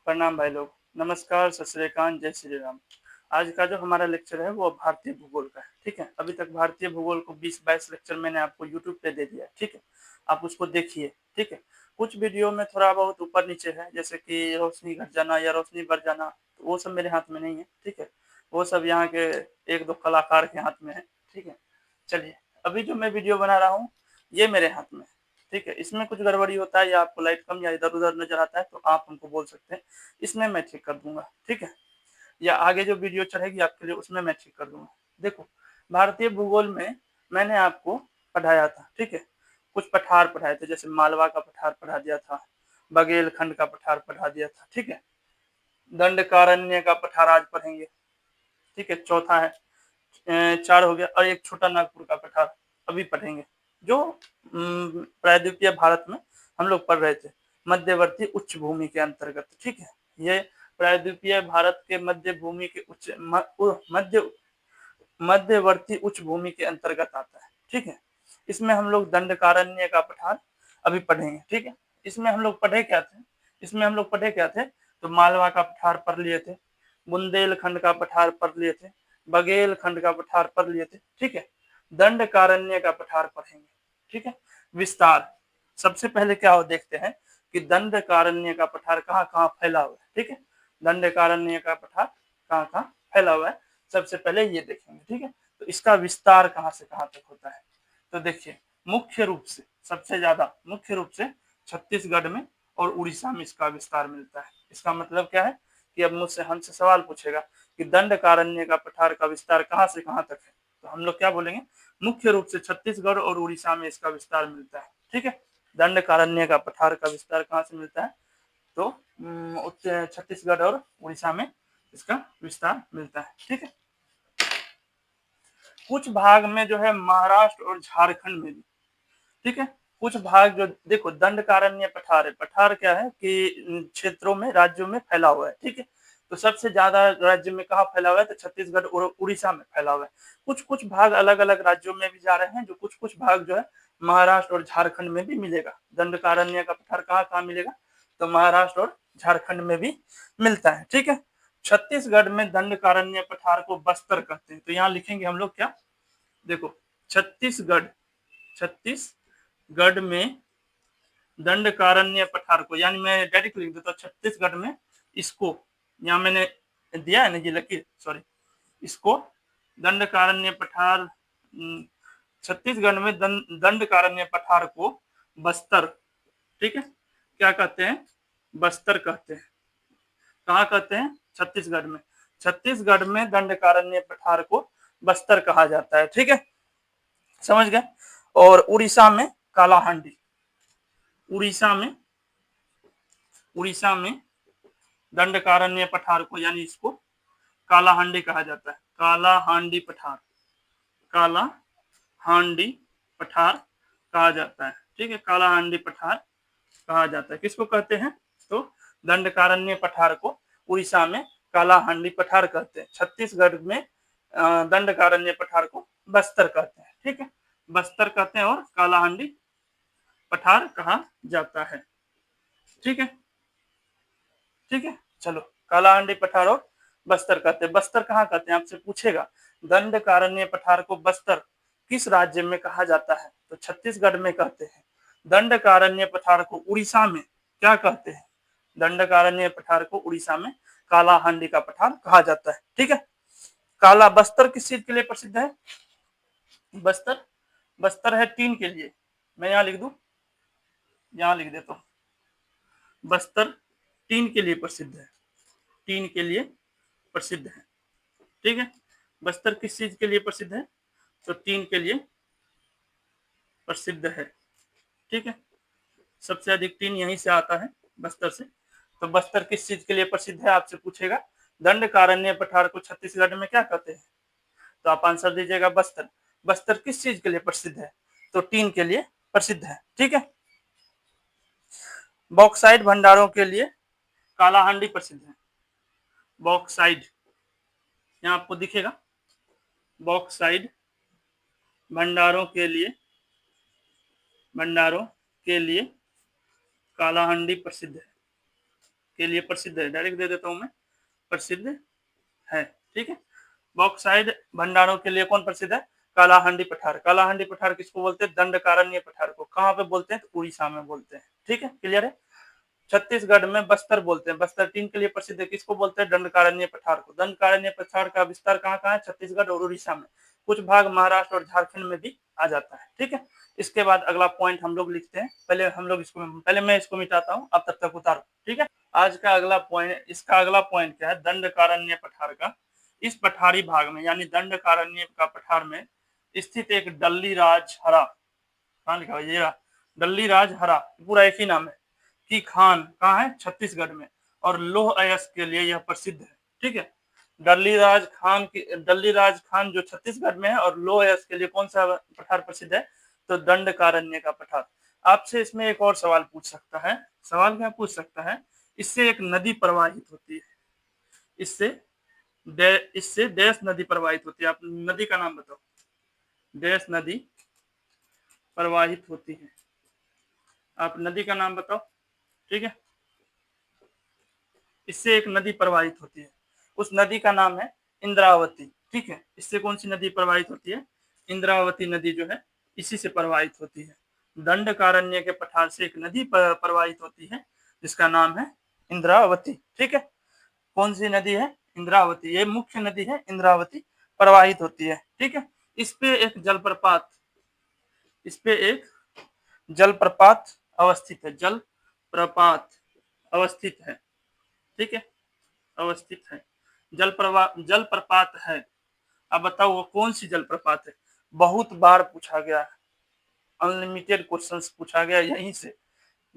प्रणाम भाई लोग। नमस्कार, सत श्री अकाल, जय श्री राम। आज का जो हमारा लेक्चर है वो भारतीय भूगोल का है। ठीक है, अभी तक भारतीय भूगोल को 20-22 लेक्चर मैंने आपको यूट्यूब पे दे दिया है। ठीक है, आप उसको देखिए। ठीक है, कुछ वीडियो में थोड़ा बहुत ऊपर नीचे है, जैसे कि रोशनी घट जाना या रोशनी बढ़ जाना, तो वो सब मेरे हाथ में नहीं है। ठीक है, वो सब यहाँ के एक दो कलाकार के हाथ में है। ठीक है, चलिए, अभी जो मैं वीडियो बना रहा हूँ ये मेरे हाथ में है। ठीक है, इसमें कुछ गड़बड़ी होता है या आपको लाइट कम या इधर उधर नजर आता है तो आप हमको बोल सकते हैं, इसमें मैं ठीक कर दूंगा। ठीक है, या आगे जो वीडियो चढ़ेगी आपके लिए उसमें मैं ठीक कर दूंगा। देखो, भारतीय भूगोल में मैंने आपको पढ़ाया था। ठीक है, कुछ पठार पढ़ाए थे, जैसे मालवा का पठार पढ़ा दिया था, बघेलखंड का पठार पढ़ा दिया था। ठीक है, दंडकारण्य का पठार आज पढ़ेंगे। ठीक है, चौथा है, 4 हो गया, और एक छोटा नागपुर का पठार अभी पढ़ेंगे, जो प्रायद्वीपीय भारत में हम लोग पढ़ रहे थे, मध्यवर्ती उच्च भूमि के अंतर्गत। ठीक है, ये प्रायद्वीपीय भारत के मध्य भूमि के मध्यवर्ती उच्च भूमि के अंतर्गत आता है। ठीक है, इसमें हम लोग दंडकारण्य का पठार अभी पढ़ेंगे। ठीक है, इसमें हम लोग पढ़े क्या थे, तो मालवा का पठार पढ़ लिए थे, बुंदेलखंड का पठार पढ़ लिए थे, बघेलखंड का पठार पढ़ लिए थे। ठीक है, दंडकारण्य का पठार पढ़ेंगे। ठीक है, विस्तार, सबसे पहले क्या हो देखते हैं कि दंडकारण्य का पठार कहाँ कहाँ फैला हुआ है। ठीक है, दंडकारण्य का पठार कहाँ कहाँ फैला हुआ है, सबसे पहले ये देखेंगे। ठीक है, तो इसका विस्तार कहाँ से कहाँ तक होता है, तो देखिए, मुख्य रूप से सबसे ज्यादा मुख्य रूप से छत्तीसगढ़ में और उड़ीसा में इसका विस्तार मिलता है। इसका मतलब क्या है कि अब मुझसे हमसे सवाल पूछेगा कि दंडकारण्य का पठार का विस्तार कहाँ से कहाँ तक है, तो हम लोग क्या बोलेंगे, मुख्य रूप से छत्तीसगढ़ और उड़ीसा में इसका विस्तार मिलता है। ठीक है, दंडकारण्य का पठार का विस्तार कहाँ से मिलता है, तो छत्तीसगढ़ और उड़ीसा में इसका विस्तार मिलता है। ठीक है, कुछ भाग में जो है महाराष्ट्र और झारखंड में भी। ठीक है, कुछ भाग जो देखो, दंडकारण्य पठार है, पठार क्या है कि क्षेत्रों में राज्यों में फैला हुआ है। ठीक है, तो सबसे ज्यादा राज्य में कहाँ फैला हुआ है, तो छत्तीसगढ़ और उड़ीसा में फैला हुआ है। कुछ कुछ भाग अलग अलग राज्यों में भी जा रहे हैं, जो कुछ कुछ भाग जो है महाराष्ट्र और झारखंड में भी मिलेगा। दंडकारण्य का पठार कहाँ कहाँ मिलेगा, तो महाराष्ट्र और झारखंड में भी मिलता है। ठीक है, छत्तीसगढ़ में दंडकारण्य पठार को बस्तर कहते हैं, तो यहाँ लिखेंगे हम लोग क्या, देखो, छत्तीसगढ़ में दंडकारण्य पठार को, यानी मैं डायरेक्ट लिख देता हूँ छत्तीसगढ़ में, इसको यहाँ मैंने दिया है ना ये लकीर, सॉरी, इसको दंडकारण्य पठार, छत्तीसगढ़ में दंडकारण्य पठार को बस्तर, ठीक है, क्या कहते हैं, बस्तर कहते हैं। कहाँ कहते हैं, छत्तीसगढ़ में। छत्तीसगढ़ में दंडकारण्य पठार को बस्तर कहा जाता है। ठीक है, समझ गए। और उड़ीसा में कालाहांडी, उड़ीसा में दंडकारण्य पठार को, यानी इसको कालाहांडी कहा जाता है। कालाहांडी पठार कहा जाता है। ठीक है, कालाहांडी पठार कहा जाता है, किसको कहते हैं, तो दंडकारण्य पठार को उड़ीसा में कालाहांडी पठार कहते हैं। छत्तीसगढ़ में दंडकारण्य पठार को बस्तर कहते हैं। ठीक है, बस्तर कहते हैं और कालाहांडी पठार कहा जाता है। ठीक है, ठीक है, चलो, कालाहांडी पठार और बस्तर कहते हैं। बस्तर कहाँ कहते हैं, आपसे पूछेगा, दंडकारण्य पठार को बस्तर किस राज्य में कहा जाता है, तो छत्तीसगढ़ में कहते हैं। दंडकारण्य पठार को उड़ीसा में क्या कहते हैं, दंडकारण्य पठार को उड़ीसा में कालाहांडी का पठार कहा जाता है। ठीक है, काला बस्तर किस चीज के लिए प्रसिद्ध है, बस्तर बस्तर है टीन के लिए। मैं यहाँ लिख दूं, यहाँ लिख देता हूँ, बस्तर टीन के लिए प्रसिद्ध है, टीन के लिए प्रसिद्ध है। ठीक है, बस्तर किस चीज के लिए प्रसिद्ध है, तो टीन के लिए प्रसिद्ध है। ठीक है, सबसे अधिक टीन यहीं से आता है, बस्तर से। तो बस्तर किस चीज के लिए प्रसिद्ध है, आपसे पूछेगा। दंडकारण्य पठार को छत्तीसगढ़ में क्या कहते हैं, तो आप आंसर दीजिएगा बस्तर। बस्तर किस चीज के लिए प्रसिद्ध है, तो टीन के लिए प्रसिद्ध है। ठीक है, बॉक्साइट भंडारों के लिए कालाहांडी प्रसिद्ध है। बॉक्साइट, यहाँ आपको दिखेगा, बॉक्साइट भंडारों के लिए कालाहांडी प्रसिद्ध है। के लिए प्रसिद्ध है, डायरेक्ट दे देता हूं मैं, प्रसिद्ध है। ठीक है, बॉक्साइड भंडारों के लिए कौन प्रसिद्ध है? कालाहांडी पठार। कालाहांडी पठार किसको बोलते हैं? दंडकारण्य पठार को। कहाँ पे बोलते हैं? तो उड़ीसा में बोलते हैं। ठीक है, क्लियर है। छत्तीसगढ़ में बस्तर बोलते हैं। बस्तर टीम के लिए प्रसिद्ध है, किसको बोलते हैं? दंडकारण्य पठार को। दंडकारण्य पठार का विस्तार कहाँ कहाँ है? छत्तीसगढ़ और उड़ीसा में, कुछ भाग महाराष्ट्र और झारखंड में भी आ जाता है। ठीक है, इसके बाद अगला पॉइंट हम लोग लिखते हैं। पहले मैं इसको मिटाता हूँ, आप तब तक उतारो। ठीक है, आज का अगला पॉइंट, इसका अगला पॉइंट क्या है? दंडकारण्य पठार का। इस पठारी भाग में यानी दंडकारण्य का पठार में स्थित एक डल्लीराज हरा, कहाँ लिखा है ये? डल्लीराज हरा, पूरा एक ही नाम है, की खान कहाँ है? छत्तीसगढ़ में। और लोह अयस्क के लिए यह प्रसिद्ध है। ठीक है, डल्लीराज खान जो छत्तीसगढ़ में है, और लोह अयस्क के लिए कौन सा पठार प्रसिद्ध है? तो दंडकारण्य का पठार। आपसे इसमें एक और सवाल पूछ सकता है। सवाल क्या पूछ सकता है? इससे एक नदी प्रवाहित होती है, इससे डैश नदी प्रवाहित होती है। आप नदी का नाम बताओ। डैश नदी प्रवाहित होती है, आप नदी का नाम बताओ। ठीक है, इससे एक नदी प्रवाहित होती है, उस नदी का नाम है इंद्रावती। ठीक है, इससे कौन सी नदी प्रवाहित होती है? इंद्रावती नदी जो है इसी से प्रवाहित होती है। दंडकारण्य के पठार से एक नदी प्रवाहित होती है जिसका नाम है इंद्रावती। ठीक है, कौन सी नदी है? इंद्रावती, ये मुख्य नदी है, इंद्रावती प्रवाहित होती है। ठीक है, इस पे एक जलप्रपात, इस पे एक जलप्रपात अवस्थित है, जलप्रपात अवस्थित है। ठीक है, अवस्थित है, जलप्रपात है। अब बताओ वो कौन सी जलप्रपात है? बहुत बार पूछा गया है, अनलिमिटेड क्वेश्चंस पूछा गया यहीं से।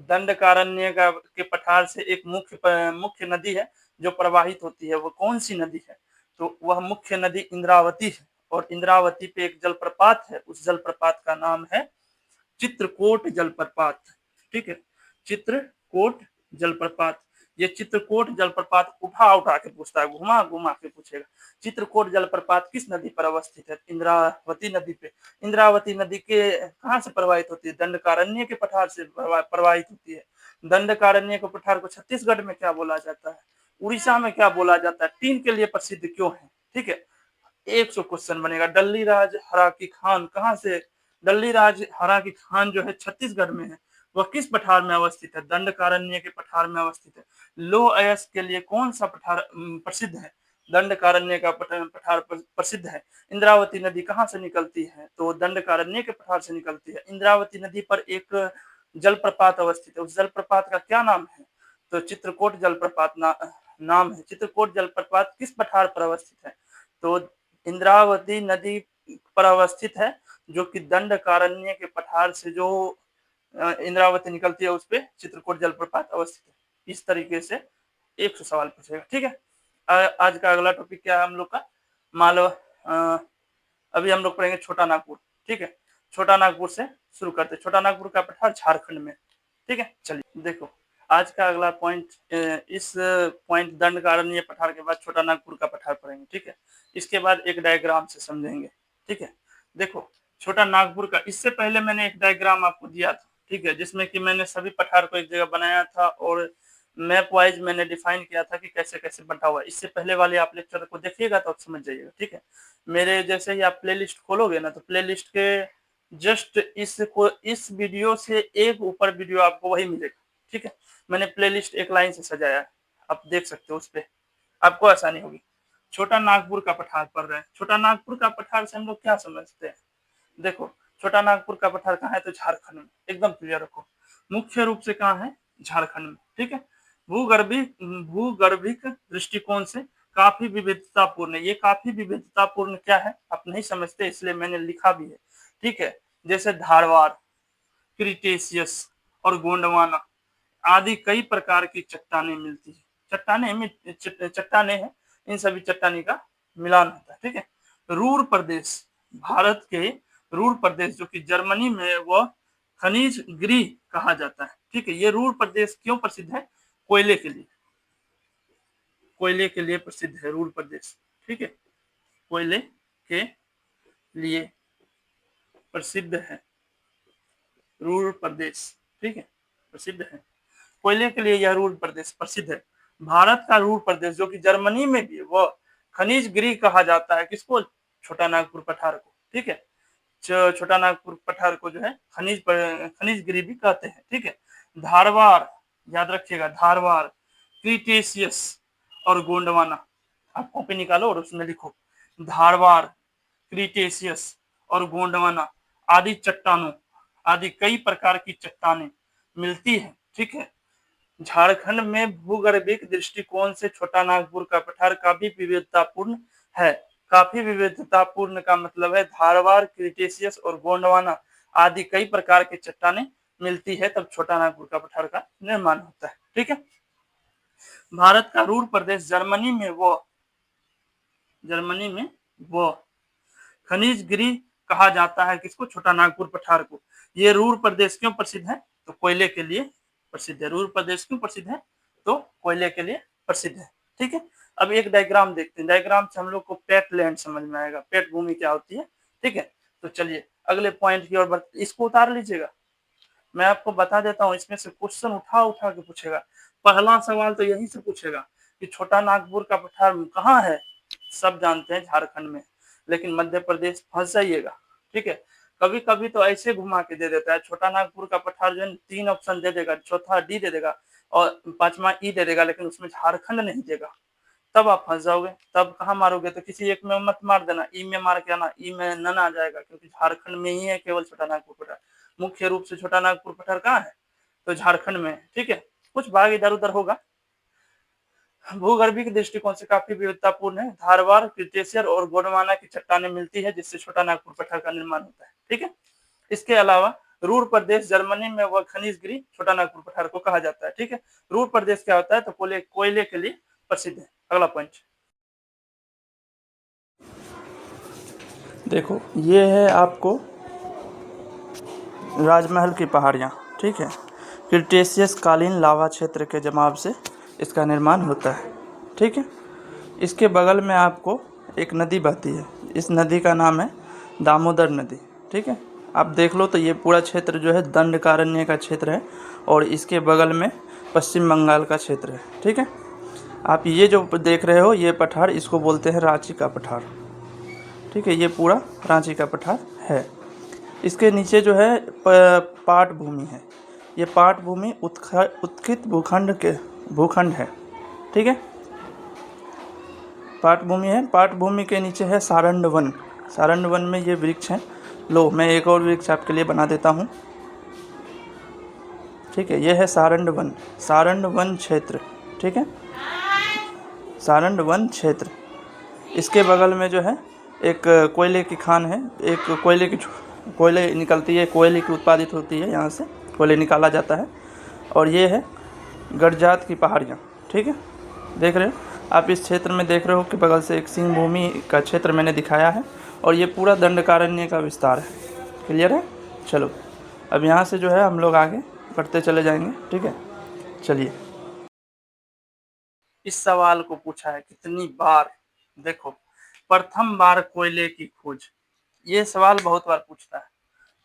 दंडकारण्य का के पठार से एक मुख्य नदी है जो प्रवाहित होती है, वो कौन सी नदी है? तो वह मुख्य नदी इंद्रावती है, और इंद्रावती पे एक जलप्रपात है, उस जलप्रपात का नाम है चित्रकोट जलप्रपात। ठीक है, चित्रकोट जलप्रपात। ये चित्रकोट जलप्रपात उठा उठा के पूछता है, घुमा घुमा के पूछेगा। चित्रकोट जलप्रपात किस नदी पर अवस्थित है? इंद्रावती नदी पे। इंद्रावती नदी के कहाँ से प्रवाहित होती है? दंडकारण्य के पठार से प्रवाहित होती है। दंडकारण्य के पठार को छत्तीसगढ़ में क्या बोला जाता है? उड़ीसा में क्या बोला जाता है? टीन के लिए प्रसिद्ध क्यों है? ठीक है, 100 क्वेश्चन बनेगा। डल्लीराज हरा की खान कहाँ से? डल्लीराज हरा की खान जो है छत्तीसगढ़ में है, वह किस पठार में अवस्थित है? दंडकारण्य के पठार में अवस्थित है। लोह अयस्क के लिए कौन सा पठार प्रसिद्ध है? दंडकारण्य का पठार प्रसिद्ध है। इंद्रावती नदी कहाँ से निकलती है? तो दंडकारण्य के पठार से निकलती है। इंद्रावती नदी पर एक जलप्रपात अवस्थित है, उस जलप्रपात का क्या नाम है? तो चित्रकोट जलप्रपात नाम है। चित्रकोट जलप्रपात किस पठार पर अवस्थित है? तो इंद्रावती नदी पर अवस्थित है, जो कि दंडकारण्य के पठार से जो इंद्रावती निकलती है, उस पे चित्रकोट जलप्रपात अवस्थित है। इस तरीके से 100 सवाल पूछेगा। ठीक है, आज का अगला टॉपिक क्या है हम लोग का? मालवा। अभी हम लोग पढ़ेंगे छोटा नागपुर। ठीक है, छोटा नागपुर से शुरू करते हैं। छोटा नागपुर का पठार झारखंड में। ठीक है, चलिए देखो आज का अगला पॉइंट, इस पॉइंट दंडकारण्य पठार के बाद छोटा नागपुर का पठार पढ़ेंगे। ठीक है, इसके बाद एक डायग्राम से समझेंगे। ठीक है, देखो छोटा नागपुर का, इससे पहले मैंने एक डायग्राम आपको दिया था। ठीक है, जिसमें कि मैंने सभी पठार को एक जगह बनाया था और मैप वाइज मैंने डिफाइन किया था कि कैसे कैसे बंटा हुआ है। इससे पहले वाले आप लेक्चर को देखिएगा तो आप समझ जाइएगा। ठीक है, मेरे जैसे ही आप प्लेलिस्ट खोलोगे ना, तो प्लेलिस्ट के जस्ट इस वीडियो से एक ऊपर वीडियो आपको वही मिलेगा। ठीक है, मैंने प्लेलिस्ट एक लाइन से सजाया है, आप देख सकते हो, उस पे आपको आसानी होगी। छोटा नागपुर का पठार पढ़ रहे हैं। छोटा नागपुर का पठार से हम लोग क्या समझते हैं? देखो छोटा नागपुर का पठार कहाँ है? तो झारखंड में। एकदम क्लियर रखो, मुख्य रूप से कहाँ है? झारखंड में। ठीक है, भूगर्भिक दृष्टिकोण से काफी विविधतापूर्ण है। ये काफी विविधतापूर्ण क्या है आप नहीं समझते, इसलिए मैंने लिखा भी है। ठीक है, जैसे धारवाड़, क्रिटेशियस और गोंडवाना आदि कई प्रकार की चट्टानें मिलती है। चट्टानें हैं, इन सभी चट्टानी का मिलान होता है। ठीक है, रूर प्रदेश, भारत के रूर प्रदेश जो कि जर्मनी में वह खनिज गृह कहा जाता है। ठीक है, ये रूर प्रदेश क्यों प्रसिद्ध है? कोयले के लिए, कोयले के लिए प्रसिद्ध है रूर प्रदेश। ठीक है, कोयले के लिए प्रसिद्ध है रूर प्रदेश। ठीक है, प्रसिद्ध है। कोयले के लिए यह रूर प्रदेश प्रसिद्ध है। भारत का रूर प्रदेश जो कि जर्मनी में भी है, वह खनिज गृह कहा जाता है। किसको? छोटा नागपुर पठार को। ठीक है, छोटा नागपुर पठार को जो है खनिज गृह भी कहते हैं। ठीक है, धारवाड़, याद रखिएगा, धारवाड़, क्रीटेशियस और गोंडवाना। आप कॉपी निकालो और उसमें लिखो धारवाड़, क्रीटेशियस और गोंडवाना आदि चट्टानों आदि कई प्रकार की चट्टानें मिलती है। ठीक है, झारखंड में भूगर्भिक दृष्टिकोण से छोटा नागपुर का पठार काफी विविधतापूर्ण है। काफी विविधतापूर्ण का मतलब है धारवाड़, क्रीटेशियस और गोंडवाना आदि कई प्रकार की चट्टानें मिलती है, तब छोटा नागपुर का पठार का निर्माण होता है। ठीक है, भारत का रूर प्रदेश जर्मनी में वो खनिज गृह कहा जाता है। किसको? छोटा नागपुर पठार को। ये रूर प्रदेश क्यों प्रसिद्ध है? तो कोयले के लिए प्रसिद्ध है। रूर प्रदेश क्यों प्रसिद्ध है? तो कोयले के लिए प्रसिद्ध है। ठीक है, अब एक डायग्राम देखते हैं। डायग्राम से हम लोग को पेट लैंड समझ में आएगा, पेट भूमि क्या होती है। ठीक है, तो चलिए अगले पॉइंट की ओर बढ़ते। इसको उतार लीजिएगा, मैं आपको बता देता हूँ, इसमें से क्वेश्चन उठा उठा के पूछेगा। पहला सवाल तो यहीं से पूछेगा कि छोटा नागपुर का पठार कहाँ है। सब जानते हैं झारखंड में, लेकिन मध्य प्रदेश फंस जाइएगा। ठीक है, कभी कभी तो ऐसे घुमा के दे देता है, छोटा नागपुर का पठार जो है 3 ऑप्शन दे देगा, चौथा डी दे देगा और 5वां ई दे देगा, लेकिन उसमें झारखंड नहीं देगा। तब आप फंस जाओगे। तब कहाँ मारोगे? तो किसी एक में मत मार देना, ई में मार के आना, ई में नन आ जाएगा, क्योंकि झारखंड में ही है केवल छोटा नागपुर पठार। मुख्य रूप से छोटा नागपुर पठार कहाँ है? तो झारखंड में है। ठीक है, कुछ भाग इधर उधर होगा। भूगर्भिक दृष्टिकोण से काफी विविधतापूर्ण है। धारवाड़, क्रीटेशियस और गोंडवाना की चट्टानें मिलती है, जिससे छोटा नागपुर पठार का निर्माण होता है। ठीक है, इसके अलावा रूर प्रदेश जर्मनी में वह खनिज गृह छोटा नागपुर पठार को कहा जाता है। ठीक है, रूर प्रदेश क्या होता है? तो कोयले के लिए प्रसिद्ध है। अगला पॉइंट देखो, ये है आपको राजमहल की पहाड़ियाँ। ठीक है, क्रिटेशियस कालीन लावा क्षेत्र के जमाव से इसका निर्माण होता है। ठीक है, इसके बगल में आपको एक नदी बहती है, इस नदी का नाम है दामोदर नदी। ठीक है, आप देख लो तो ये पूरा क्षेत्र जो है दंडकारण्य का क्षेत्र है, और इसके बगल में पश्चिम बंगाल का क्षेत्र है। ठीक है, आप ये जो देख रहे हो ये पठार, इसको बोलते हैं रांची का पठार। ठीक है, ये पूरा रांची का पठार है। इसके नीचे जो है पाट भूमि है। ये पाट भूमि उत्खित भूखंड है। ठीक है, पाट भूमि है। पाट भूमि के नीचे है सारंड वन। सारंड वन में ये वृक्ष हैं। लो, मैं एक और वृक्ष आपके लिए बना देता हूँ। ठीक है, ये है सारंड वन, सारंड वन क्षेत्र। ठीक है, सारंड वन क्षेत्र। इसके बगल में जो है एक कोयले की खान है। एक कोयले निकलती है, कोयले की उत्पादित होती है, यहाँ से कोयले निकाला जाता है। और ये है गडजात की पहाड़ियाँ। ठीक है, देख रहे हो आप, इस क्षेत्र में देख रहे हो कि बगल से एक सिंह भूमि का क्षेत्र मैंने दिखाया है, और ये पूरा दंडकारण्य का विस्तार है। क्लियर है? चलो, अब यहाँ से जो है हम लोग आगे बढ़ते चले जाएंगे। ठीक है, चलिए। इस सवाल को पूछा है कितनी बार, देखो, प्रथम बार कोयले की खोज, ये सवाल बहुत बार पूछता है।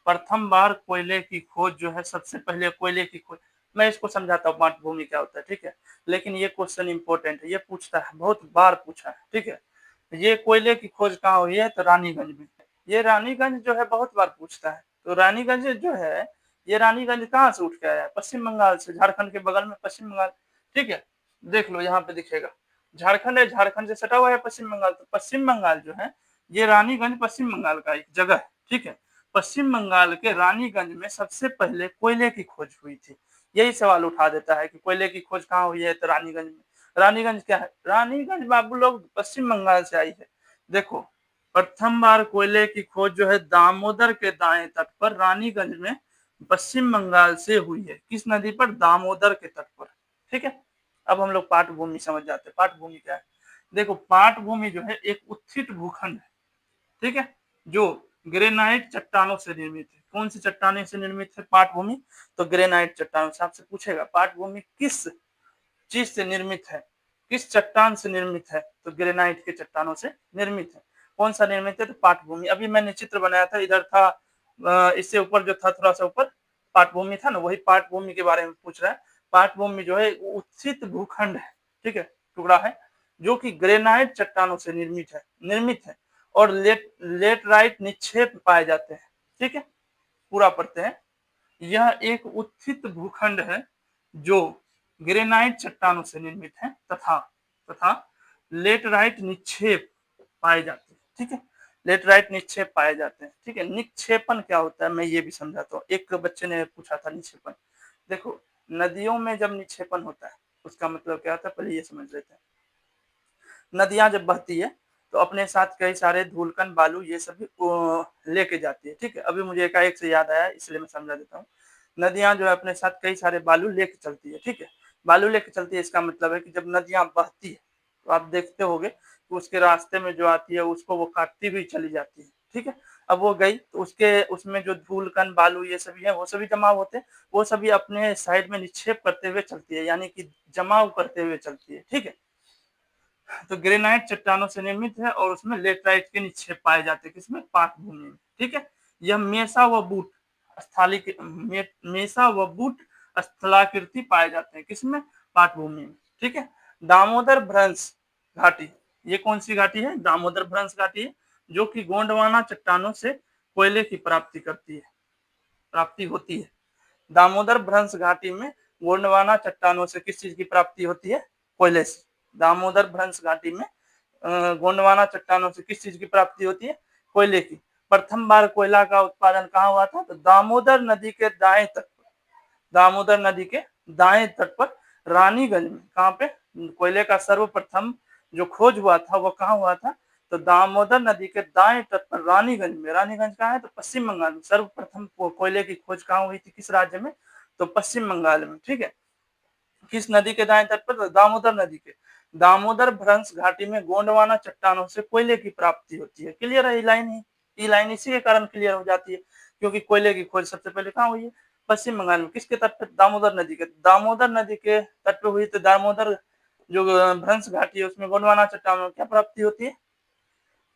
प्रथम बार कोयले की खोज जो है, सबसे पहले कोयले की खोज, मैं इसको समझाता हूँ पाठ भूमि क्या होता है। ठीक है, लेकिन ये क्वेश्चन इंपॉर्टेंट है, ये पूछता है, बहुत बार पूछा है। ठीक है, ये कोयले की खोज कहाँ हुई है? तो रानीगंज में। ये रानीगंज जो है बहुत बार पूछता है। तो रानीगंज जो है, ये रानीगंज कहाँ से उठ के आया है? पश्चिम बंगाल से, झारखंड के बगल में पश्चिम बंगाल। ठीक है, देख लो यहाँ पे दिखेगा झारखंड है, झारखंड से सटा हुआ है पश्चिम बंगाल। तो पश्चिम बंगाल जो है, ये रानीगंज पश्चिम बंगाल का एक जगह है। ठीक है, पश्चिम बंगाल के रानीगंज में सबसे पहले कोयले की खोज हुई थी। यही सवाल उठा देता है कि कोयले की खोज कहाँ हुई है? तो रानीगंज में। रानीगंज क्या है? रानीगंज बाबू लोग पश्चिम बंगाल से आई है। देखो, प्रथम बार कोयले की खोज जो है दामोदर के दाएं तट पर रानीगंज में पश्चिम बंगाल से हुई है। किस नदी पर? दामोदर के तट पर। ठीक है, अब हम लोग पाठ भूमि समझ जाते हैं। पाठ भूमि क्या है? देखो, पाठ भूमि जो है एक उत्थित भूखंड है। ठीक है, जो ग्रेनाइट चट्टानों से निर्मित है। कौन सी चट्टानों से निर्मित है पाठ भूमि? तो ग्रेनाइट चट्टानों से। आपसे पूछेगा पाठ भूमि किस चीज से निर्मित है, किस चट्टान से निर्मित है? तो ग्रेनाइट के चट्टानों से निर्मित है। कौन सा निर्मित है? तो पाठ भूमि। अभी मैंने चित्र बनाया था, इधर था, इससे ऊपर जो था, थोड़ा सा ऊपर पाठ भूमि था ना, वही पाठ भूमि के बारे में पूछ रहा है। पाटभूमि जो है उत्सित भूखंड है, ठीक है, टुकड़ा है जो कि ग्रेनाइट चट्टानों से निर्मित है और लेटराइट निक्षेप पाए जाते हैं, ठीक है। पूरा पढ़ते हैं। यह एक उत्थित भूखंड है जो ग्रेनाइट चट्टानों से निर्मित है तथा लेटराइट निक्षेप पाए जाते हैं, ठीक है। लेटराइट निक्षेप पाए जाते हैं, ठीक है। निक्षेपण क्या होता है मैं ये भी समझाता हूँ। एक बच्चे ने पूछा था निक्षेपण। देखो, नदियों में जब निक्षेपण होता है उसका मतलब क्या होता है, पहले ये समझ लेते हैं। नदियां जब बहती है तो अपने साथ कई सारे धूलकण बालू ये सभी लेके जाती है, ठीक है। अभी मुझे एकाएक से याद आया इसलिए मैं समझा देता हूँ। नदियां जो है अपने साथ कई सारे बालू लेके चलती है, ठीक है। बालू लेके चलती है इसका मतलब है कि जब नदियां बहती है तो आप देखते होंगे कि उसके रास्ते में जो आती है उसको वो काटती हुई चली जाती है, ठीक है। अब वो गई तो उसमें जो धूलकण बालू ये सभी है वो सभी जमा होते हैं, वो सभी अपने साइड में निक्षेप करते हुए चलती है, यानी कि जमाव करते हुए चलती है, ठीक है। तो ग्रेनाइट चट्टानों से निर्मित है और उसमें लेटराइट के निक्षेप पाए जाते हैं, किसमें, पाटभूमि में, ठीक है। यह मेसा व बूट स्थलाकृति पाए जाते हैं, किसमें, पाटभूमि में, ठीक है। दामोदर भ्रंश घाटी, ये कौन सी घाटी है, दामोदर भ्रंश घाटी है, जो कि गोंडवाना चट्टानों से कोयले की प्राप्ति होती है। दामोदर भ्रंश घाटी में गोंडवाना चट्टानों से किस चीज की प्राप्ति होती है, कोयले से। दामोदर भ्रंश घाटी में गोंडवाना चट्टानों से किस चीज की प्राप्ति होती है, कोयले की। प्रथम बार कोयला का उत्पादन कहाँ हुआ था, तो दामोदर नदी के दाएं तट पर, दामोदर नदी के दाएं तट पर रानीगंज में। कहाँ पे कोयले का सर्वप्रथम जो खोज हुआ था वो कहाँ हुआ था, तो दामोदर नदी के दाएं तट पर रानीगंज में। रानीगंज कहाँ है, तो पश्चिम बंगाल में। सर्वप्रथम कोयले की खोज कहाँ हुई थी, किस राज्य में, तो पश्चिम बंगाल में, ठीक है। किस नदी के दाएं तट पर, दामोदर नदी के। दामोदर भ्रंश घाटी में गोंडवाना चट्टानों से कोयले की प्राप्ति होती है। क्लियर है, ई लाइन इसी के कारण क्लियर हो जाती है क्योंकि कोयले की खोज सबसे पहले कहाँ हुई है, पश्चिम बंगाल में। किसके तट पर, दामोदर नदी के। दामोदर नदी के तट पर हुई तो दामोदर जो भ्रंश घाटी है उसमें गोंडवाना चट्टानों में क्या प्राप्ति होती है,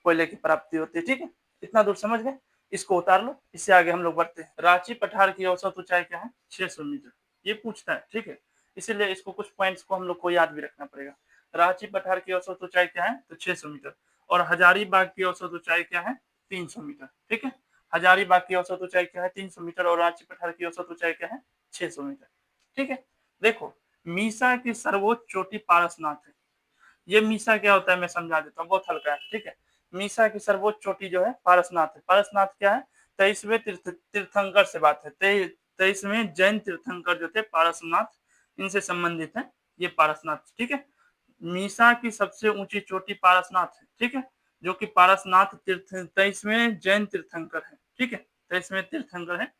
कोयले की प्राप्ति होती है, ठीक है। इतना दूर समझ गए, इसको उतार लो, इससे आगे हम लोग बढ़ते हैं। रांची पठार की औसत ऊंचाई क्या है, 600 मीटर, ये पूछता है, ठीक है। इसीलिए इसको कुछ पॉइंट्स को हम लोग को याद भी रखना पड़ेगा। रांची पठार की औसत ऊंचाई क्या है, तो 600 मीटर। और हजारीबाग की औसत ऊंचाई क्या है, 300 मीटर, ठीक है। हजारीबाग की औसत ऊंचाई क्या है, 300 मीटर, और रांची पठार की औसत ऊंचाई क्या है, 600 मीटर, ठीक है। देखो, मीसा की सर्वोच्च चोटी पारसनाथ है। ये मीसा क्या होता है मैं समझा देता हूँ, बहुत हल्का है, ठीक है। मीसा की सर्वोच्च चोटी जो है पारसनाथ है। पारसनाथ क्या है, 23वें तीर्थंकर से बात है। 23वें जैन तीर्थंकर जो थे पारसनाथ, इनसे संबंधित है ये पारसनाथ, ठीक है। मीसा की सबसे ऊंची चोटी पारसनाथ है, ठीक है, जो कि पारसनाथ 23वें जैन तीर्थंकर है, ठीक है, 23वें तीर्थंकर है।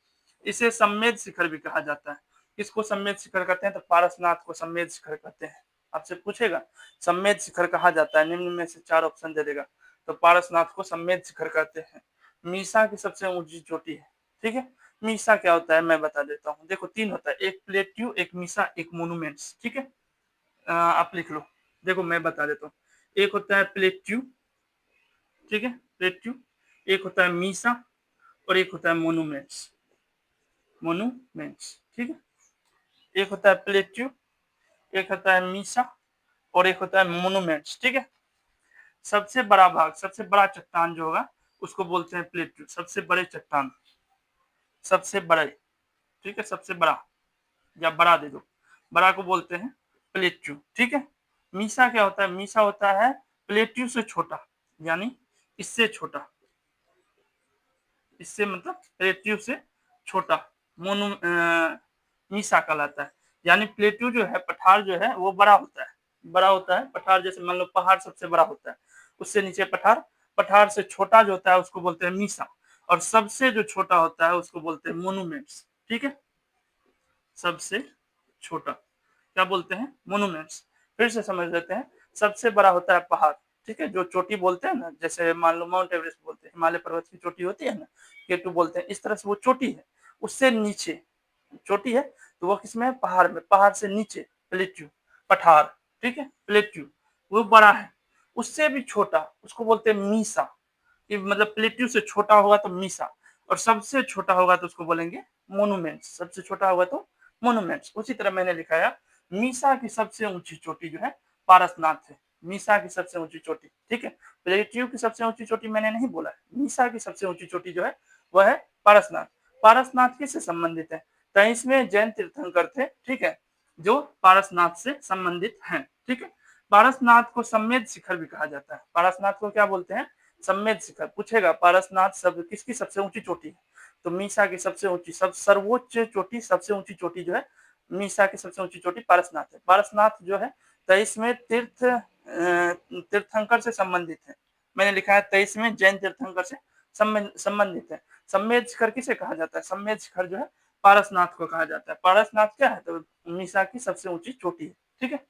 इसे सम्मेद शिखर भी कहा जाता है। किसको सम्मेद शिखर कहते हैं, तो पारसनाथ को सम्मेद शिखर कहते हैं। आपसे पूछेगा सम्मेद शिखर कहा जाता है, निम्न में से 4 ऑप्शन दे देगा, तो पारसनाथ को सम्मेद शिखर कहते हैं। मीसा की सबसे ऊंची चोटी है, ठीक है। मीसा क्या होता है मैं बता देता हूँ। देखो 3 होता है, एक प्लेट्यू, एक मीसा, एक मोनूमेंट्स, ठीक है। आप लिख लो। देखो मैं बता देता हूँ, एक होता है प्लेट्यू, ठीक है, प्लेट्यू, एक होता है मीसा, और एक होता है मोनूमेंट्स, ठीक है। एक होता है प्लेट्यू, एक होता है मीसा, और एक होता है मोनूमेंट्स, ठीक है। सबसे बड़ा भाग, सबसे बड़ा चट्टान जो होगा उसको बोलते हैं प्लेट्यू, सबसे बड़े चट्टान, सबसे बड़े, ठीक है, सबसे बड़ा, या बड़ा दे दो, बड़ा को बोलते हैं प्लेट्यू, ठीक है। मीसा क्या होता है, मीसा होता है प्लेट्यू से छोटा, यानी इससे छोटा, इससे मतलब प्लेट्यू से छोटा मीसा कहलाता है। यानी प्लेट्यू जो है, पठार जो है वो बड़ा होता है, बड़ा होता है पठार। जैसे मान लो पहाड़ सबसे बड़ा होता है, उससे नीचे पठार, पठार से छोटा जो होता है उसको बोलते हैं मीसा, और सबसे जो छोटा होता है उसको बोलते हैं मोनूमेंट्स, ठीक है। सबसे छोटा क्या बोलते हैं, मोनूमेंट्स। फिर से समझ लेते हैं। सबसे बड़ा होता है पहाड़, ठीक है, जो चोटी बोलते हैं ना, जैसे मान लो माउंट एवरेस्ट बोलते हैं, हिमालय पर्वत की चोटी होती है ना, केटू बोलते हैं, इस तरह से वो चोटी है। उससे नीचे चोटी है तो वो किसमें है, पहाड़ में। पहाड़ से नीचे प्लेट्यू, पठार, ठीक है, प्लेट्यू वो बड़ा है। उससे भी छोटा उसको बोलते हैं मीसा, कि मतलब प्लेट्यू से छोटा होगा तो मीसा, और सबसे छोटा होगा तो उसको बोलेंगे मोनूमेंट। सबसे छोटा होगा तो मोन्यूमेंट्स। उसी तरह मैंने लिखाया मीसा की सबसे ऊंची चोटी जो है पारसनाथ है। मीसा की सबसे ऊंची चोटी, ठीक है। प्लेट्यू की सबसे ऊंची चोटी मैंने नहीं बोला है, मीसा की सबसे ऊंची चोटी जो है वह है पारसनाथ। पारसनाथ किससे संबंधित है? 23वें जैन तीर्थंकर थे, ठीक है, जो पारसनाथ से संबंधित हैं, ठीक है। पारसनाथ को सम्मेद शिखर भी कहा जाता है। पारसनाथ को क्या बोलते हैं? सम्मेद शिखर। पूछेगा पारसनाथ सब किसकी सबसे ऊंची चोटी है, तो मीसा की सबसे ऊंची, सब सर्वोच्च चोटी, सबसे ऊंची चोटी जो है मीसा की सबसे ऊंची चोटी पारसनाथ है। पारसनाथ जो है 23वें तीर्थंकर से संबंधित है। मैंने लिखा है 23वें जैन तीर्थंकर से संबंधित है। सम्मेद शिखर किसे कहा जाता है? सम्मेद शिखर जो है पारसनाथ को कहा जाता है। पारसनाथ क्या है? तो मीसा की सबसे ऊंची चोटी है, ठीक है।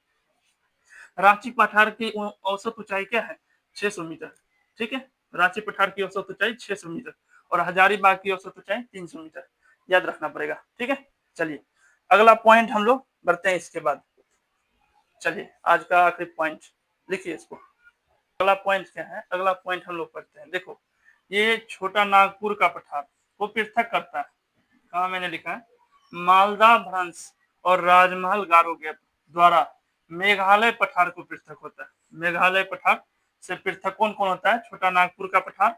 रांची पठार की औसत ऊंचाई क्या है? 600 मीटर, ठीक है। रांची पठार की औसत ऊंचाई 600 मीटर और हजारीबाग की औसत ऊंचाई 300 मीटर, याद रखना पड़ेगा, ठीक है। चलिए अगला पॉइंट हम लोग बढ़ते हैं इसके बाद। चलिए आज का आखिरी पॉइंट लिखिए इसको। अगला पॉइंट क्या है? अगला पॉइंट हम लोग पढ़ते हैं। देखो ये छोटा नागपुर का पठार वो पृथक करता है, कहा मैंने लिखा है, मालदा भ्रंश और राजमहल गारो गैप द्वारा मेघालय पठार को पृथक होता है। मेघालय पठार से पृथक कौन कौन होता है? छोटा नागपुर का पठार,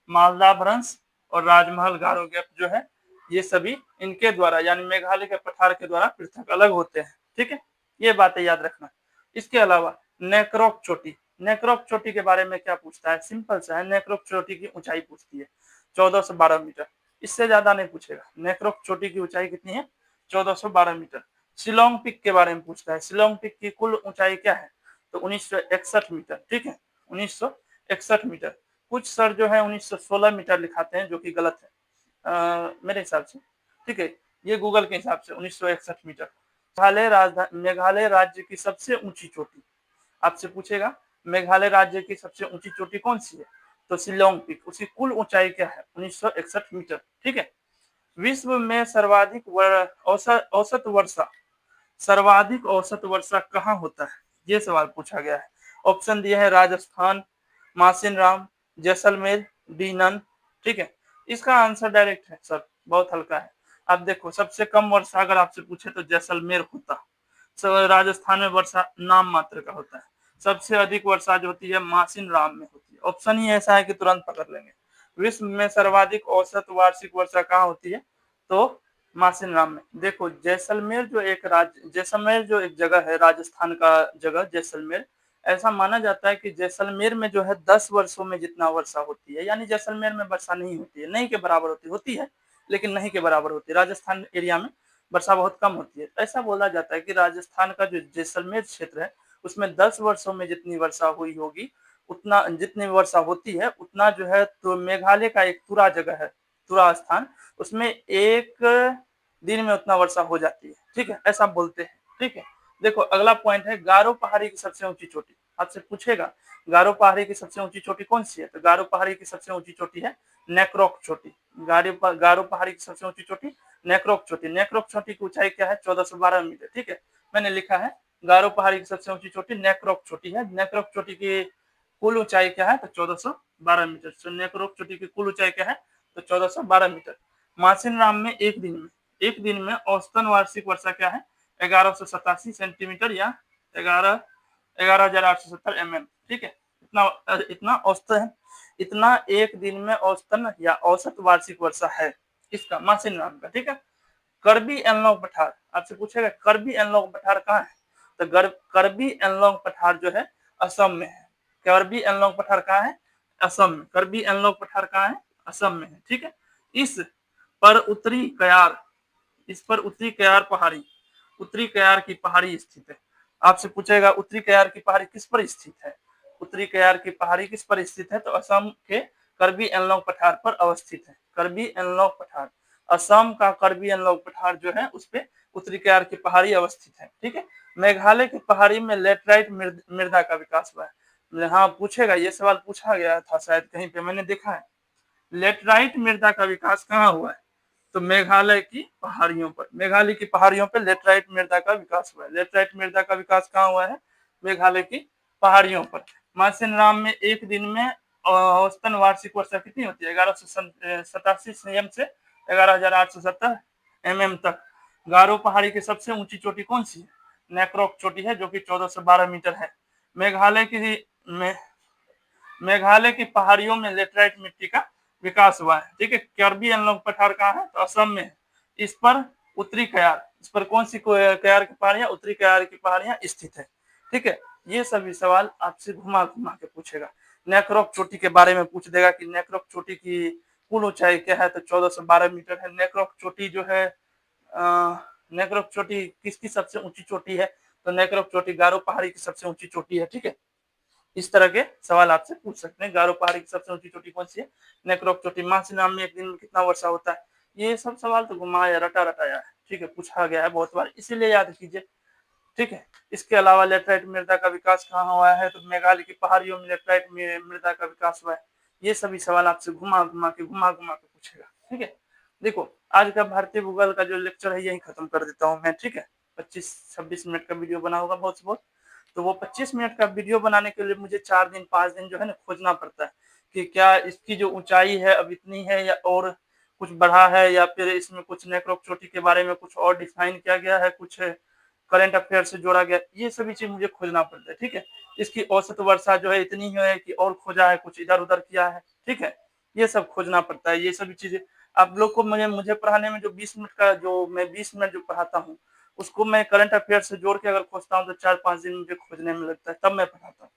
मालदा भ्रंश और राजमहल गारो गैप जो है ये सभी इनके द्वारा यानी मेघालय के पठार के द्वारा पृथक अलग होते हैं, ठीक है। ये बातें याद रखना। इसके अलावा नेक्रोक चोटी, नेक्रोक चोटी के बारे में क्या पूछता है? सिंपल सा है, नेक्रोक चोटी की ऊंचाई पूछती है 1412 मीटर, इससे ज्यादा नहीं पूछेगा। नेक्रोक चोटी की ऊंचाई कितनी है? 1412 मीटर। शिलोंग पिक के बारे में पूछता है, शिलोंग पिक की कुल ऊंचाई क्या है? तो 1961 मीटर, ठीक है, 1961 मीटर। कुछ सर जो है 1916 मीटर लिखाते हैं जो कि गलत है मेरे हिसाब से, ठीक है। ये गूगल के हिसाब से 1961 मीटर। मेघालय राज्य की सबसे ऊंची चोटी आपसे पूछेगा, मेघालय राज्य की सबसे ऊंची चोटी कौन सी है? तो शिलोंग पीक। उसकी कुल ऊंचाई क्या है? 1961 मीटर, ठीक है। विश्व में औसत वर्षा, सर्वाधिक औसत वर्षा कहाँ होता है? ये सवाल पूछा गया है। ऑप्शन दिए हैं राजस्थान, मासिन राम, जैसलमेर, डीनन, ठीक है। इसका आंसर डायरेक्ट है सर, बहुत हल्का है। अब देखो सबसे कम वर्षा अगर आपसे पूछे तो जैसलमेर होता, राजस्थान में वर्षा नाम मात्र का होता है। सबसे अधिक वर्षा जो होती है मासिन राम में होती है। ऑप्शन ही ऐसा है कि तुरंत पकड़ लेंगे। विश्व में सर्वाधिक औसत वार्षिक वर्षा कहाँ होती है? तो मासिन राम में। देखो जैसलमेर जो एक राज्य, जैसलमेर जो एक जगह है राजस्थान का जगह जैसलमेर, ऐसा माना जाता है कि जैसलमेर में जो है 10 वर्षों में जितना वर्षा होती है, यानी जैसलमेर में वर्षा नहीं होती है, नहीं के बराबर होती है लेकिन नहीं के बराबर होती है। राजस्थान एरिया में वर्षा बहुत कम होती है। ऐसा बोला जाता है कि राजस्थान का जो जैसलमेर क्षेत्र है उसमें 10 वर्षों में जितनी वर्षा हुई होगी, उतना जितनी वर्षा होती है उतना जो है, तो मेघालय का एक तुरा जगह है, तुरा स्थान, उसमें एक दिन में उतना वर्षा हो जाती है, ठीक है, ऐसा बोलते हैं, ठीक है। देखो अगला पॉइंट है गारो पहाड़ी की सबसे ऊंची चोटी। आपसे पूछेगा गारो पहाड़ी की सबसे ऊंची चोटी कौन सी है? तो गारो पहाड़ी की सबसे ऊंची चोटी है नेक्रोक चोटी। गारो पहाड़ी की सबसे ऊंची चोटी नेक्रोक चोटी। नेक्रोक चोटी की ऊंचाई क्या है? 1412 मीटर, ठीक है। मैंने लिखा है गारो पहाड़ी की सबसे ऊंची चोटी नेक्रोक चोटी है। नेक्रोक चोटी की कुल ऊंचाई क्या है? तो 1412 मीटर। तो नेक्रोक चोटी की कुल ऊंचाई क्या है? तो 1412 मीटर। मासिन राम में एक दिन में औसतन वार्षिक वर्षा क्या है? 1187 सेंटीमीटर या 11,870 mm, ठीक है। इतना इतना औसतन, इतना एक दिन में औसतन या औसत वार्षिक वर्षा है इसका, मासिन राम का, ठीक है। करबी एनलॉन्ग पठार, आपसे पूछेगा करबी एनलॉन्ग पठार कहाँ है? तो करबी एनलॉन्ग पठार जो है असम में है। करबी एनलॉन्ग पठार कहाँ है? असम में। करबी एनलॉन्ग पठार कहाँ है? असम में है, ठीक है। इस पर उत्तरी कयार, इस पर उत्तरी कयार पहाड़ी, उत्तरी कयार की पहाड़ी स्थित है। आपसे पूछेगा उत्तरी कयार की पहाड़ी किस पर स्थित है? उत्तरी कयार की पहाड़ी किस पर स्थित है? तो असम के करबी एनलॉन्ग पठार पर अवस्थित है। करबी एनलॉन्ग पठार, असम का करबी एनलॉन्ग पठार जो है उस पे उत्तरी कयार की पहाड़ी अवस्थित है, ठीक है। मेघालय की पहाड़ी में लेटराइट मृदा का विकास हुआ है। हाँ पूछेगा, ये सवाल पूछा गया था शायद कहीं पे, मैंने देखा है। लेटराइट मृदा का विकास कहाँ हुआ है? तो मेघालय की पहाड़ियों पर, मेघालय की पहाड़ियों पर लेटराइट मृदा का विकास हुआ है। लेटराइट मृदा का विकास कहाँ हुआ है? मेघालय की पहाड़ियों पर। मासिन राम में एक दिन में औसतन वार्षिक वर्षा कितनी होती है? 1187 cm से 11,870 mm तक। गारो पहाड़ी की सबसे ऊंची चोटी कौन सी है? नेक्रोक चोटी है, जो कि 14 से 12 मीटर है। मेघालय की में मेघालय की पहाड़ियों में लेटराइट मिट्टी का विकास हुआ है। ठीक है, कर्बी एनलॉग पठार कहाँ है? तो असम में। इस पर उत्तरी कयार, इस पर कौन सी कयार की पहाड़ियां? उत्तरी कयार की पहाड़ियां स्थित है। ठीक है, ये सभी सवाल आपसे घुमा घुमा के पूछेगा। नेक्रोक चोटी के बारे में पूछ देगा कि नेक्रोक चोटी की कुल ऊंचाई क्या है? तो 14 से 12 मीटर है। नेक्रोक चोटी जो है, नेक्रोक चोटी किसकी सबसे ऊंची चोटी है? तो नेक्रोक चोटी गारो पहाड़ी की सबसे ऊंची चोटी है। ठीक है, इस तरह के सवाल आपसे पूछ सकते हैं। गारो पहाड़ी की सबसे ऊंची चोटी कौन सी है? नेक्रोक चोटी। मासिनाम में एक दिन में कितना वर्षा होता है? ये सब सवाल तो घुमाया रटा रटाया है। ठीक है, पूछा गया है बहुत बार, इसीलिए याद कीजिए। ठीक है, इसके अलावा लेटराइट मृदा का विकास कहाँ हुआ है? तो मेघालय की पहाड़ियों में लेटराइट मृदा का विकास हुआ है। ये सभी सवाल आपसे घुमा घुमा के पूछेगा। ठीक है, देखो, आज का भारतीय भूगोल का जो लेक्चर है यही खत्म कर देता हूँ मैं। ठीक है, 25-26 मिनट का वीडियो बना होगा बहुत से बहुत। तो वो 25 मिनट का वीडियो बनाने के लिए मुझे 4 दिन 5 दिन जो है ना खोजना पड़ता है कि क्या इसकी जो ऊंचाई है अब इतनी है, या और कुछ बढ़ा है, या फिर इसमें कुछ नेक्रोक चोटी के बारे में कुछ और डिफाइन किया गया है, कुछ करंट अफेयर से जोड़ा गया। ये सभी चीज मुझे खोजना पड़ता है। ठीक है, इसकी औसत वर्षा जो है इतनी है कि और खोजा है, कुछ इधर उधर किया है। ठीक है, ये सब खोजना पड़ता है। ये सभी चीजें आप लोग को मुझे पढ़ाने में जो 20 मिनट का जो मैं 20 मिनट जो पढ़ाता हूँ, उसको मैं करंट अफेयर से जोड़ के अगर खोजता हूँ तो 4-5 दिन मुझे खोजने में लगता है, तब मैं पढ़ाता हूँ।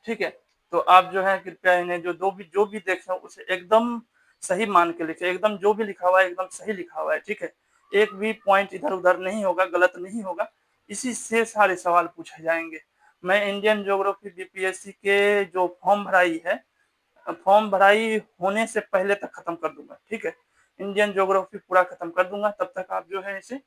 ठीक है, तो आप जो है कृपया इन्हें जो भी देख रहे हो उसे एकदम सही मान के लिखे। एकदम जो भी लिखा हुआ है एकदम सही लिखा हुआ है। ठीक है, एक भी पॉइंट इधर उधर नहीं होगा, गलत नहीं होगा। इसी से सारे सवाल पूछे जाएंगे। मैं इंडियन ज्योग्राफी बीपीएससी के जो फॉर्म भराई होने से पहले तक खत्म कर दूंगा। ठीक है, इंडियन ज्योग्राफी पूरा खत्म कर दूंगा, तब तक आप जो है इसे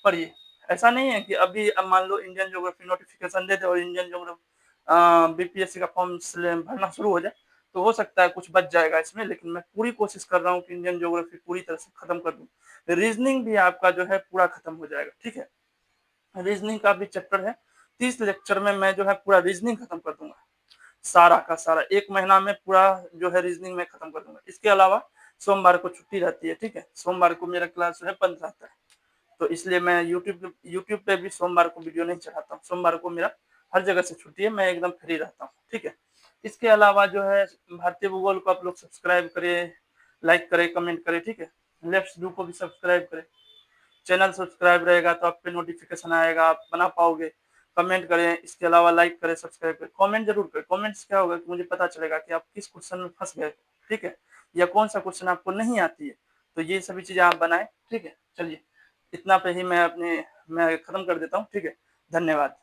पढ़िए। ऐसा नहीं है कि अभी अब मान लो इंडियन ज्योग्राफी नोटिफिकेशन दे दे और इंडियन ज्योग्राफी बीपीएससी का फॉर्म भरना शुरू हो जाए, तो हो सकता है कुछ बच जाएगा इसमें, लेकिन मैं पूरी कोशिश कर रहा हूँ कि इंडियन ज्योग्राफी पूरी तरह से खत्म कर दूं। रीजनिंग भी आपका जो है पूरा खत्म हो जाएगा। ठीक है, रीजनिंग का भी चैप्टर है, 30 लेक्चर में मैं जो है पूरा रीजनिंग खत्म कर दूंगा। सारा का सारा 1 महीना में पूरा जो है रीजनिंग में खत्म कर दूंगा। इसके अलावा सोमवार को छुट्टी रहती है। ठीक है, सोमवार को मेरा क्लास जो है बंद रहता है, तो इसलिए मैं यूट्यूब पे भी सोमवार को वीडियो नहीं चढ़ाता हूँ। सोमवार को मेरा हर जगह से छुट्टी है, मैं एकदम फ्री रहता हूँ। ठीक है, इसके अलावा जो है भारतीय भूगोल को आप लोग सब्सक्राइब करें, लाइक करें, कमेंट करें। ठीक है, लेफ्ट डू को भी सब्सक्राइब करें। चैनल सब्सक्राइब रहेगा तो आप पे नोटिफिकेशन आएगा, आप बना पाओगे। कमेंट करें, इसके अलावा लाइक करें, सब्सक्राइब करें, कमेंट जरूर करें। कमेंट से क्या होगा कि मुझे पता चलेगा कि आप किस क्वेश्चन में फंस गए। ठीक है, या कौन सा क्वेश्चन आपको नहीं आती है, तो ये सभी चीजें आप बनाएं। ठीक है, चलिए इतना पे ही मैं खत्म कर देता हूँ। ठीक है, धन्यवाद।